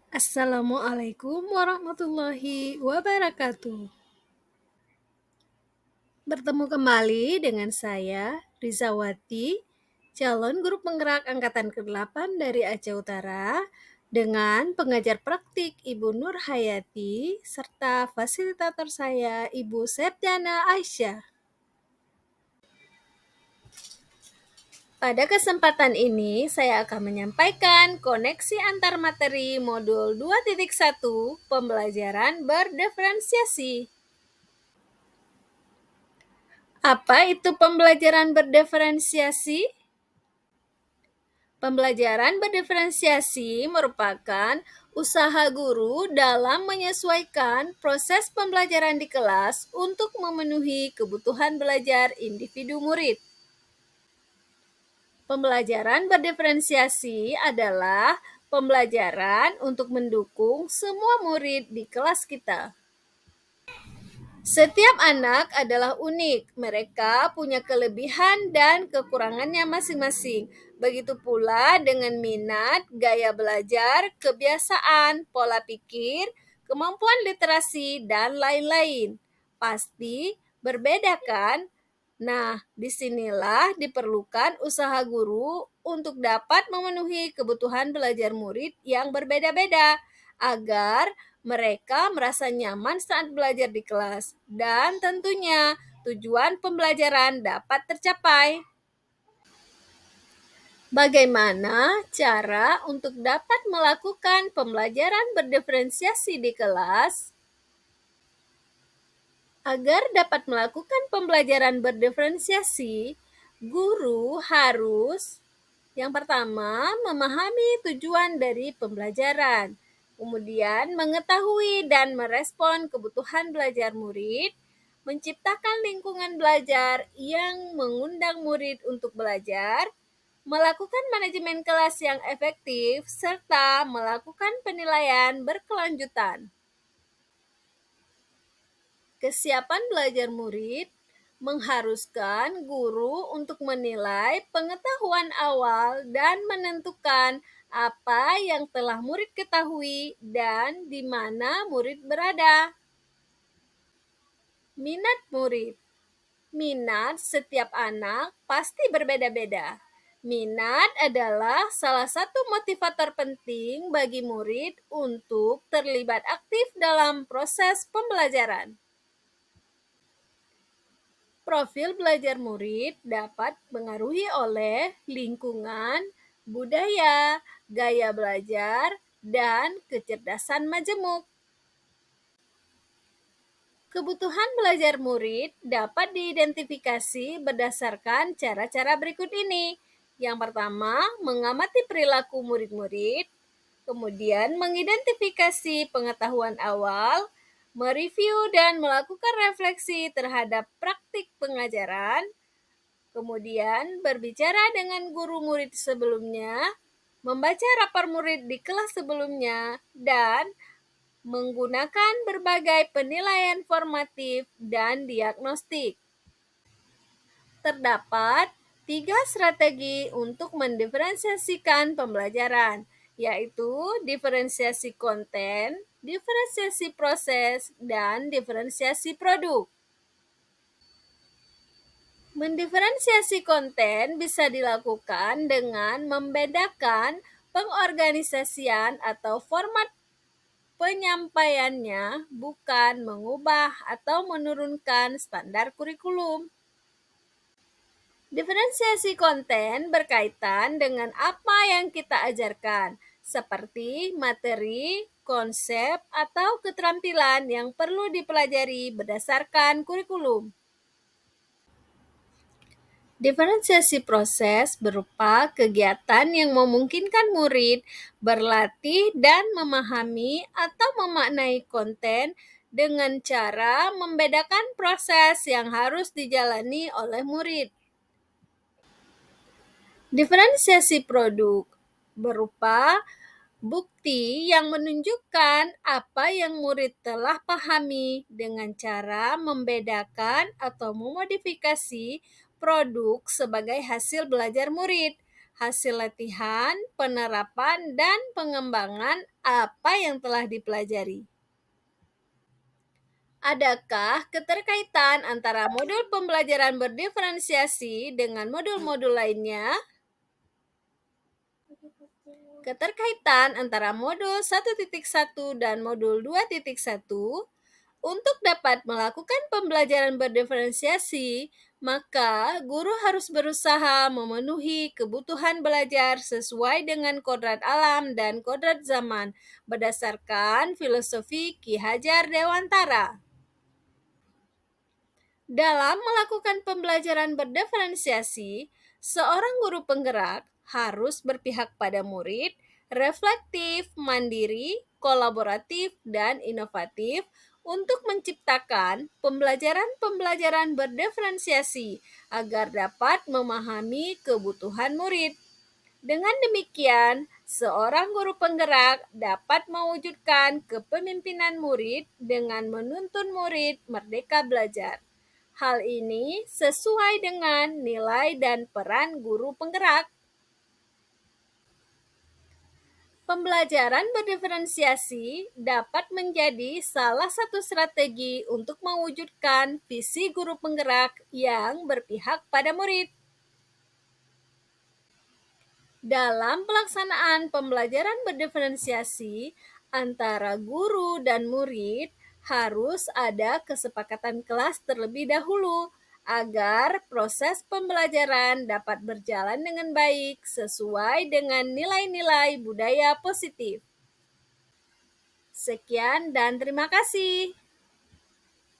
Assalamualaikum warahmatullahi wabarakatuh. Bertemu kembali dengan saya, Rizawati, calon guru penggerak angkatan ke-8 dari Aceh Utara, dengan pengajar praktik Ibu Nur Hayati, serta fasilitator saya, Ibu Septiana Aisyah. Pada kesempatan ini, saya akan menyampaikan koneksi antar materi modul 2.1 pembelajaran berdiferensiasi. Apa itu pembelajaran berdiferensiasi? Pembelajaran berdiferensiasi merupakan usaha guru dalam menyesuaikan proses pembelajaran di kelas untuk memenuhi kebutuhan belajar individu murid. Pembelajaran berdiferensiasi adalah pembelajaran untuk mendukung semua murid di kelas kita. Setiap anak adalah unik. Mereka punya kelebihan dan kekurangannya masing-masing. Begitu pula dengan minat, gaya belajar, kebiasaan, pola pikir, kemampuan literasi, dan lain-lain. Pasti berbeda kan? Nah, disinilah diperlukan usaha guru untuk dapat memenuhi kebutuhan belajar murid yang berbeda-beda agar mereka merasa nyaman saat belajar di kelas dan tentunya tujuan pembelajaran dapat tercapai. Bagaimana cara untuk dapat melakukan pembelajaran berdiferensiasi di kelas? Agar dapat melakukan pembelajaran berdiferensiasi, guru harus yang pertama memahami tujuan dari pembelajaran, kemudian mengetahui dan merespon kebutuhan belajar murid, menciptakan lingkungan belajar yang mengundang murid untuk belajar, melakukan manajemen kelas yang efektif, serta melakukan penilaian berkelanjutan. Kesiapan belajar murid mengharuskan guru untuk menilai pengetahuan awal dan menentukan apa yang telah murid ketahui dan di mana murid berada. Minat murid. Minat setiap anak pasti berbeda-beda. Minat adalah salah satu motivator penting bagi murid untuk terlibat aktif dalam proses pembelajaran. Profil belajar murid dapat dipengaruhi oleh lingkungan, budaya, gaya belajar, dan kecerdasan majemuk. Kebutuhan belajar murid dapat diidentifikasi berdasarkan cara-cara berikut ini. Yang pertama, mengamati perilaku murid-murid, kemudian mengidentifikasi pengetahuan awal, mereview dan melakukan refleksi terhadap praktik pengajaran, kemudian berbicara dengan guru murid sebelumnya, membaca rapor murid di kelas sebelumnya, dan menggunakan berbagai penilaian formatif dan diagnostik. Terdapat 3 strategi untuk mendiferensiasikan pembelajaran, yaitu diferensiasi konten, diferensiasi proses, dan diferensiasi produk. Mendiferensiasi konten bisa dilakukan dengan membedakan pengorganisasian atau format penyampaiannya, bukan mengubah atau menurunkan standar kurikulum. Diferensiasi konten berkaitan dengan apa yang kita ajarkan, seperti materi, konsep, atau keterampilan yang perlu dipelajari berdasarkan kurikulum. Diferensiasi proses berupa kegiatan yang memungkinkan murid berlatih dan memahami atau memaknai konten dengan cara membedakan proses yang harus dijalani oleh murid. Diferensiasi produk berupa bukti yang menunjukkan apa yang murid telah pahami dengan cara membedakan atau memodifikasi produk sebagai hasil belajar murid. hasil latihan, penerapan, dan pengembangan apa yang telah dipelajari. Adakah keterkaitan antara modul pembelajaran berdiferensiasi dengan modul-modul lainnya? Keterkaitan antara modul 1.1 dan modul 2.1. Untuk dapat melakukan pembelajaran berdiferensiasi, maka guru harus berusaha memenuhi kebutuhan belajar sesuai dengan kodrat alam dan kodrat zaman berdasarkan filosofi Ki Hajar Dewantara. Dalam melakukan pembelajaran berdiferensiasi, seorang guru penggerak harus berpihak pada murid, reflektif, mandiri, kolaboratif, dan inovatif untuk menciptakan pembelajaran-pembelajaran berdiferensiasi agar dapat memahami kebutuhan murid. Dengan demikian, seorang guru penggerak dapat mewujudkan kepemimpinan murid dengan menuntun murid merdeka belajar. Hal ini sesuai dengan nilai dan peran guru penggerak. Pembelajaran berdiferensiasi dapat menjadi salah satu strategi untuk mewujudkan visi guru penggerak yang berpihak pada murid. Dalam pelaksanaan pembelajaran berdiferensiasi antara guru dan murid, harus ada kesepakatan kelas terlebih dahulu agar proses pembelajaran dapat berjalan dengan baik sesuai dengan nilai-nilai budaya positif. Sekian dan terima kasih.